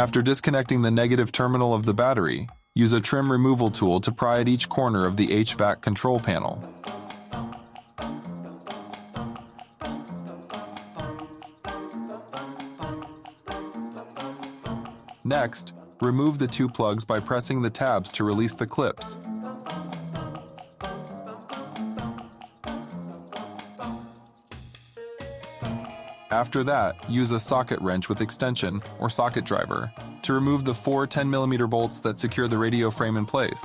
After disconnecting the negative terminal of the battery, use a trim removal tool to pry at each corner of the HVAC control panel. Next, remove the two plugs by pressing the tabs to release the clips. After that, use a socket wrench with extension, or socket driver, to remove the four 10mm bolts that secure the radio frame in place.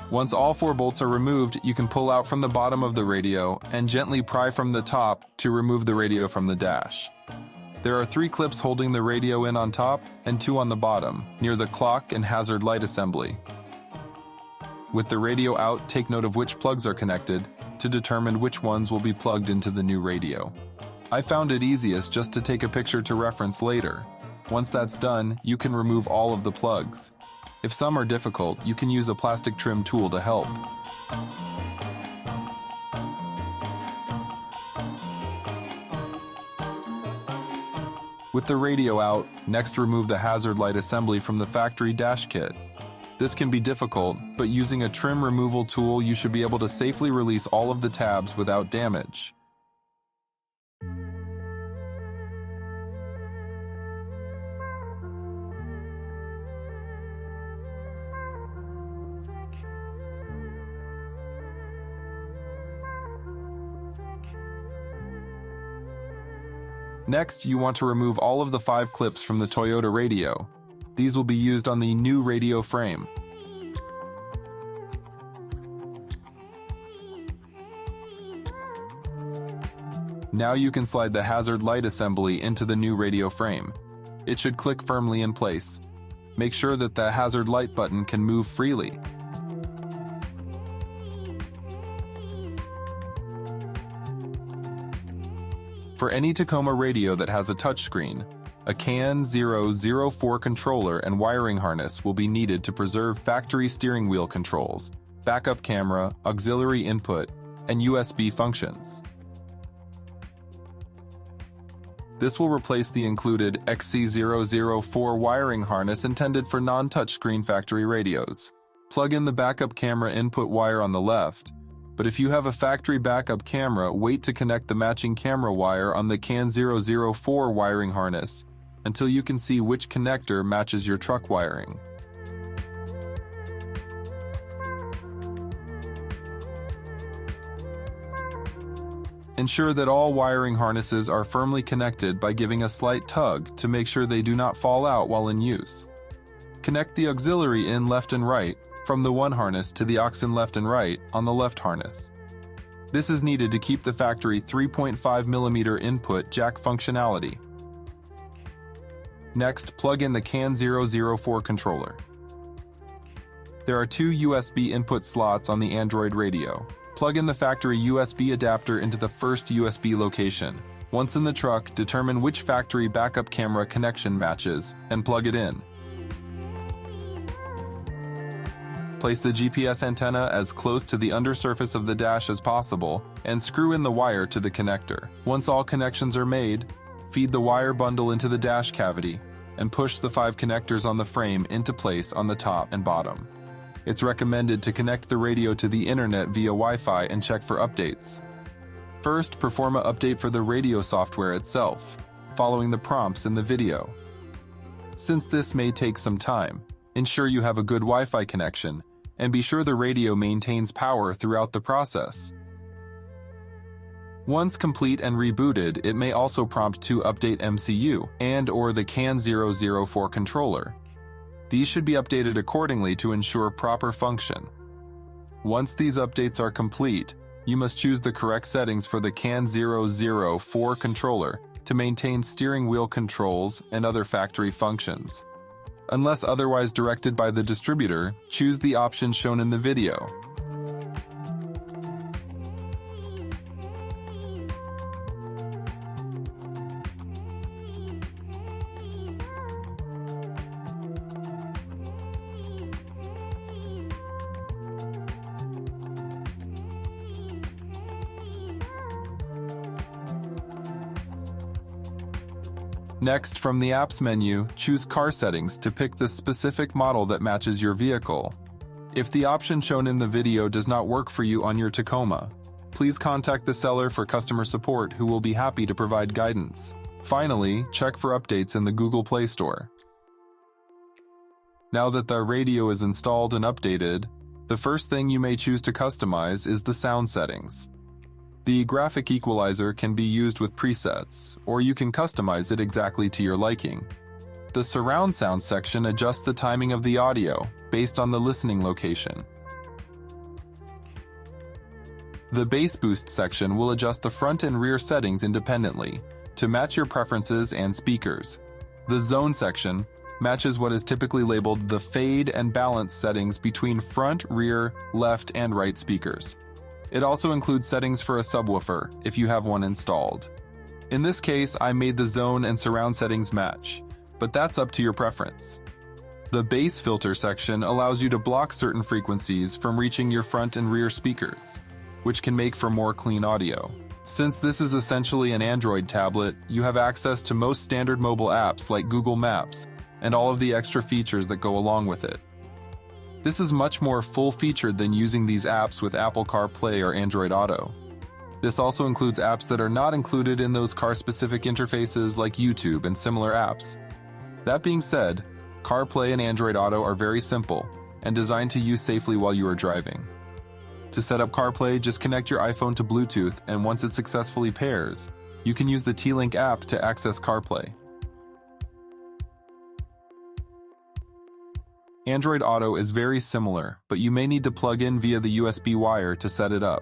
Once all four bolts are removed, you can pull out from the bottom of the radio and gently pry from the top to remove the radio from the dash. There are 3 clips holding the radio in on top and 2 on the bottom, near the clock and hazard light assembly. With the radio out, take note of which plugs are connected to determine which ones will be plugged into the new radio. I found it easiest just to take a picture to reference later. Once that's done, you can remove all of the plugs. If some are difficult, you can use a plastic trim tool to help. With the radio out, next remove the hazard light assembly from the factory dash kit. This can be difficult, but using a trim removal tool, you should be able to safely release all of the tabs without damage. Next, you want to remove all of the 5 clips from the Toyota radio. These will be used on the new radio frame. Now you can slide the hazard light assembly into the new radio frame. It should click firmly in place. Make sure that the hazard light button can move freely. For any Tacoma radio that has a touchscreen, a CAN 004 controller and wiring harness will be needed to preserve factory steering wheel controls, backup camera, auxiliary input, and USB functions. This will replace the included XC004 wiring harness intended for non-touchscreen factory radios. Plug in the backup camera input wire on the left, but if you have a factory backup camera, wait to connect the matching camera wire on the CAN 004 wiring harness until you can see which connector matches your truck wiring. Ensure that all wiring harnesses are firmly connected by giving a slight tug to make sure they do not fall out while in use. Connect the auxiliary in left and right from the one harness to the aux in left and right on the left harness. This is needed to keep the factory 3.5mm input jack functionality. Next, plug in the CAN 004 controller. There are 2 USB input slots on the Android radio. Plug in the factory USB adapter into the first USB location. Once in the truck, determine which factory backup camera connection matches and plug it in. Place the GPS antenna as close to the undersurface of the dash as possible and screw in the wire to the connector. Once all connections are made, feed the wire bundle into the dash cavity and push the 5 connectors on the frame into place on the top and bottom. It's recommended to connect the radio to the internet via Wi-Fi and check for updates. First, perform an update for the radio software itself, following the prompts in the video. Since this may take some time, ensure you have a good Wi-Fi connection and be sure the radio maintains power throughout the process. Once complete and rebooted, it may also prompt to update MCU and/or the CAN 004 controller. These should be updated accordingly to ensure proper function. Once these updates are complete, you must choose the correct settings for the CAN 004 controller to maintain steering wheel controls and other factory functions. Unless otherwise directed by the distributor, choose the option shown in the video. Next, from the Apps menu, choose Car Settings to pick the specific model that matches your vehicle. If the option shown in the video does not work for you on your Tacoma, please contact the seller for customer support, who will be happy to provide guidance. Finally, check for updates in the Google Play Store. Now that the radio is installed and updated, the first thing you may choose to customize is the sound settings. The graphic equalizer can be used with presets, or you can customize it exactly to your liking. The surround sound section adjusts the timing of the audio based on the listening location. The bass boost section will adjust the front and rear settings independently to match your preferences and speakers. The zone section matches what is typically labeled the fade and balance settings between front, rear, left, and right speakers. It also includes settings for a subwoofer if you have one installed. In this case, I made the zone and surround settings match, but that's up to your preference. The bass filter section allows you to block certain frequencies from reaching your front and rear speakers, which can make for more clean audio. Since this is essentially an Android tablet, you have access to most standard mobile apps like Google Maps and all of the extra features that go along with it. This is much more full-featured than using these apps with Apple CarPlay or Android Auto. This also includes apps that are not included in those car-specific interfaces like YouTube and similar apps. That being said, CarPlay and Android Auto are very simple and designed to use safely while you are driving. To set up CarPlay, just connect your iPhone to Bluetooth, and once it successfully pairs, you can use the T-Link app to access CarPlay. Android Auto is very similar, but you may need to plug in via the USB wire to set it up.